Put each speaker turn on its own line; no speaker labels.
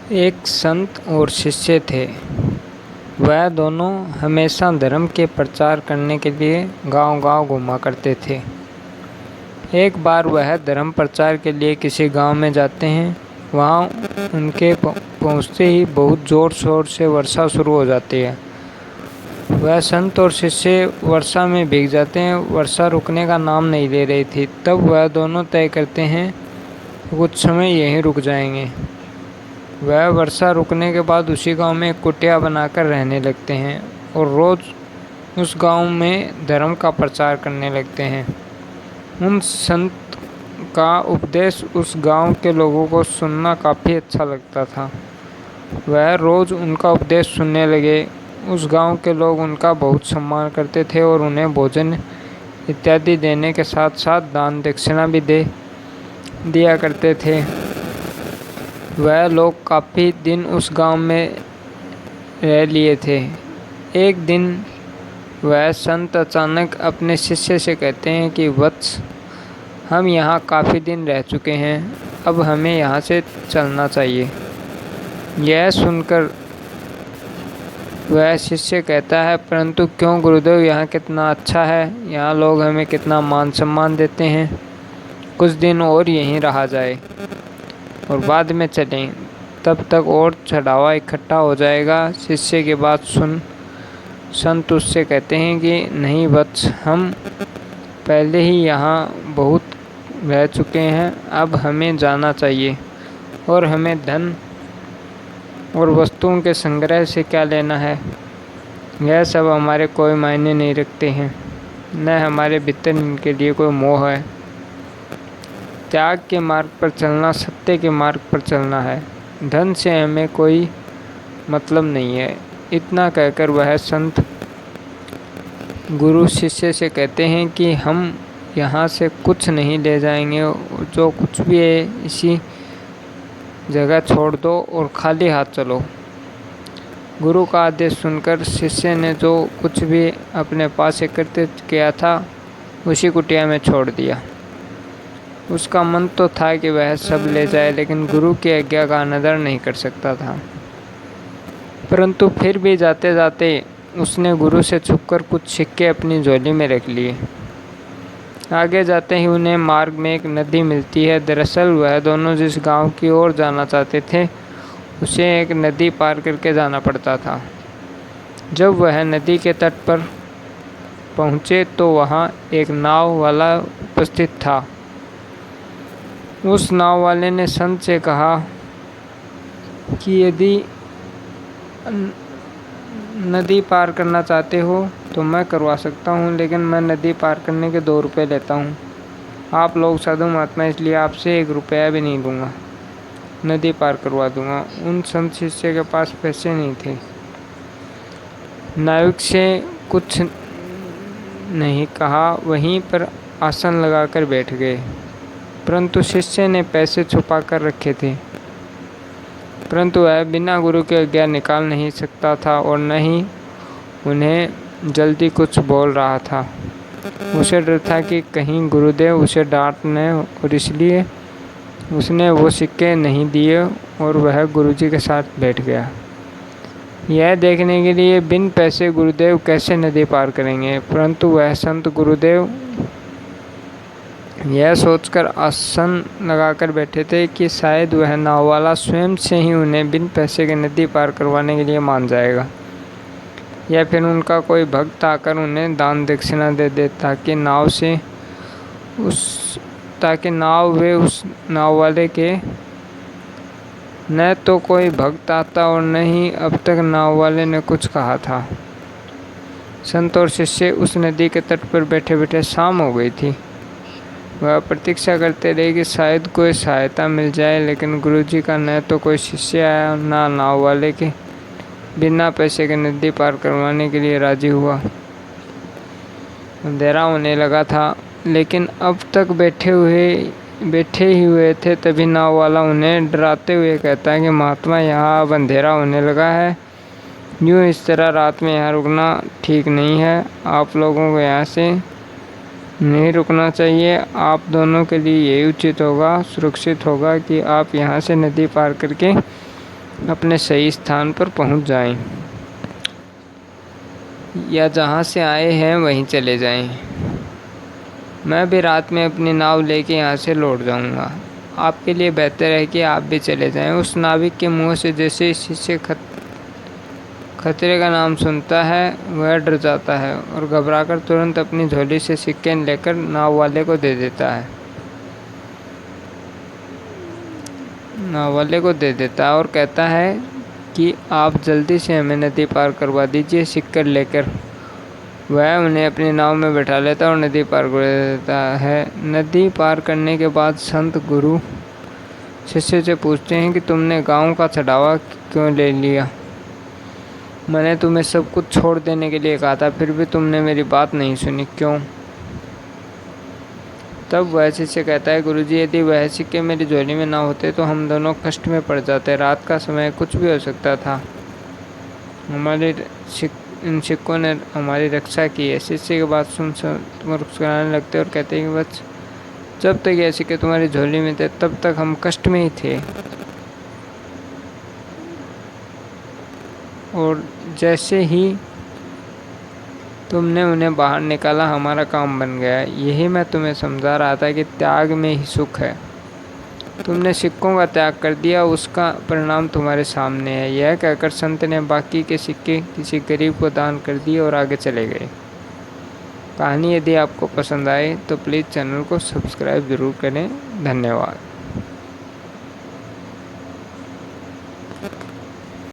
एक संत और शिष्य थे। वह दोनों हमेशा धर्म के प्रचार करने के लिए गांव-गांव घूमा करते थे। एक बार वह धर्म प्रचार के लिए किसी गांव में जाते हैं। वहां उनके पहुंचते ही बहुत जोर शोर से वर्षा शुरू हो जाती है। वह संत और शिष्य वर्षा में भीग जाते हैं। वर्षा रुकने का नाम नहीं ले रही थी। तब वह दोनों तय करते हैं कुछ समय यहीं रुक जाएंगे। वह वर्षा रुकने के बाद उसी गांव में एक कुटिया बनाकर रहने लगते हैं और रोज उस गांव में धर्म का प्रचार करने लगते हैं। उन संत का उपदेश उस गांव के लोगों को सुनना काफ़ी अच्छा लगता था। वह रोज उनका उपदेश सुनने लगे। उस गांव के लोग उनका बहुत सम्मान करते थे और उन्हें भोजन इत्यादि देने के साथ साथ दान दक्षिणा भी दिया करते थे। वह लोग काफ़ी दिन उस गांव में रह लिए थे। एक दिन वह संत अचानक अपने शिष्य से कहते हैं कि वत्स, हम यहाँ काफ़ी दिन रह चुके हैं, अब हमें यहाँ से चलना चाहिए। यह सुनकर वह शिष्य कहता है, परंतु क्यों गुरुदेव, यहाँ कितना अच्छा है, यहाँ लोग हमें कितना मान सम्मान देते हैं। कुछ दिन और यहीं रहा जाए और बाद में चलें, तब तक और चढ़ावा इकट्ठा हो जाएगा। शिष्य की बात सुन संत उससे कहते हैं कि नहीं वत्स, हम पहले ही यहाँ बहुत रह चुके हैं, अब हमें जाना चाहिए और हमें धन और वस्तुओं के संग्रह से क्या लेना है। यह सब हमारे कोई मायने नहीं रखते हैं, न हमारे भीतर इनके लिए कोई मोह है। त्याग के मार्ग पर चलना सत्य के मार्ग पर चलना है। धन से हमें कोई मतलब नहीं है। इतना कहकर वह संत गुरु शिष्य से कहते हैं कि हम यहाँ से कुछ नहीं ले जाएंगे, जो कुछ भी है इसी जगह छोड़ दो और खाली हाथ चलो। गुरु का आदेश सुनकर शिष्य ने जो कुछ भी अपने पास एकत्रित किया था उसी कुटिया में छोड़ दिया। उसका मन तो था कि वह सब ले जाए, लेकिन गुरु की आज्ञा का अनादर नहीं कर सकता था। परंतु फिर भी जाते जाते उसने गुरु से छुपकर कुछ सिक्के अपनी झोली में रख लिए। आगे जाते ही उन्हें मार्ग में एक नदी मिलती है। दरअसल वह दोनों जिस गांव की ओर जाना चाहते थे उसे एक नदी पार करके जाना पड़ता था। जब वह नदी के तट पर पहुँचे तो वहाँ एक नाव वाला उपस्थित था। उस नाव वाले ने संत से कहा कि यदि नदी पार करना चाहते हो तो मैं करवा सकता हूँ, लेकिन मैं नदी पार करने के 2 रुपये लेता हूँ। आप लोग साधु महात्मा, इसलिए आपसे 1 रुपया भी नहीं लूँगा, नदी पार करवा दूँगा। उन संत शिष्य के पास पैसे नहीं थे। नाविक से कुछ नहीं कहा, वहीं पर आसन लगाकर बैठ गए। परंतु शिष्य ने पैसे छुपा कर रखे थे, परंतु वह बिना गुरु के आज्ञा निकाल नहीं सकता था और न ही उन्हें जल्दी कुछ बोल रहा था। उसे डर था कि कहीं गुरुदेव उसे डांट न, और इसलिए उसने वो सिक्के नहीं दिए और वह गुरुजी के साथ बैठ गया, यह देखने के लिए बिन पैसे गुरुदेव कैसे नदी पार करेंगे। परंतु वह संत गुरुदेव यह सोचकर आसन लगाकर बैठे थे कि शायद वह नाव वाला स्वयं से ही उन्हें बिन पैसे के नदी पार करवाने के लिए मान जाएगा, या फिर उनका कोई भक्त आकर उन्हें दान दक्षिणा दे दे ताकि नाव वे उस नाव वाले के न तो कोई भक्त आता और न ही अब तक नाव वाले ने कुछ कहा था। संत और शिष्य उस नदी के तट पर बैठे बैठे शाम हो गई थी। वह प्रतीक्षा करते रहे कि शायद कोई सहायता मिल जाए, लेकिन गुरुजी का न तो कोई शिष्य आया, ना नाव वाले के बिना पैसे के नदी पार करवाने के लिए राजी हुआ। अंधेरा होने लगा था, लेकिन अब तक बैठे ही हुए थे। तभी नाव वाला उन्हें डराते हुए कहता है कि महात्मा, यहाँ अब अंधेरा होने लगा है, यूँ इस तरह रात में यहाँ रुकना ठीक नहीं है। आप लोगों को यहाँ से नहीं रुकना चाहिए। आप दोनों के लिए यही उचित होगा, सुरक्षित होगा कि आप यहाँ से नदी पार करके अपने सही स्थान पर पहुंच जाएं, या जहां से आए हैं वहीं चले जाएं। मैं भी रात में अपनी नाव लेके यहाँ से लौट जाऊंगा। आपके लिए बेहतर है कि आप भी चले जाएं। उस नाविक के मुंह से जैसे ही शिष्य खतरे का नाम सुनता है वह डर जाता है और घबराकर तुरंत अपनी झोली से सिक्के लेकर नाव वाले को दे देता है और कहता है कि आप जल्दी से हमें नदी पार करवा दीजिए। सिक्के लेकर वह उन्हें अपनी नाव में बैठा लेता और नदी पार कर देता है। नदी पार करने के बाद संत गुरु शिष्य से पूछते हैं कि तुमने गांव का चढ़ावा क्यों ले लिया? मैंने तुम्हें सब कुछ छोड़ देने के लिए कहा था, फिर भी तुमने मेरी बात नहीं सुनी, क्यों? तब वह शिष्य कहता है, गुरुजी, यदि वह सिक्के मेरी झोली में ना होते तो हम दोनों कष्ट में पड़ जाते। रात का समय, कुछ भी हो सकता था। इन सिक्कों ने हमारी रक्षा की है। शिष्य की बात सुन मुस्कुराने लगते और कहते हैं कि बस जब तक यह सिक्के तुम्हारी झोली में थे तब तक हम कष्ट में ही थे, और जैसे ही तुमने उन्हें बाहर निकाला हमारा काम बन गया। यही मैं तुम्हें समझा रहा था कि त्याग में ही सुख है। तुमने सिक्कों का त्याग कर दिया, उसका परिणाम तुम्हारे सामने है। यह कहकर संत ने बाकी के सिक्के किसी गरीब को दान कर दिए और आगे चले गए। कहानी यदि आपको पसंद आए तो प्लीज़ चैनल को सब्सक्राइब ज़रूर करें। धन्यवाद।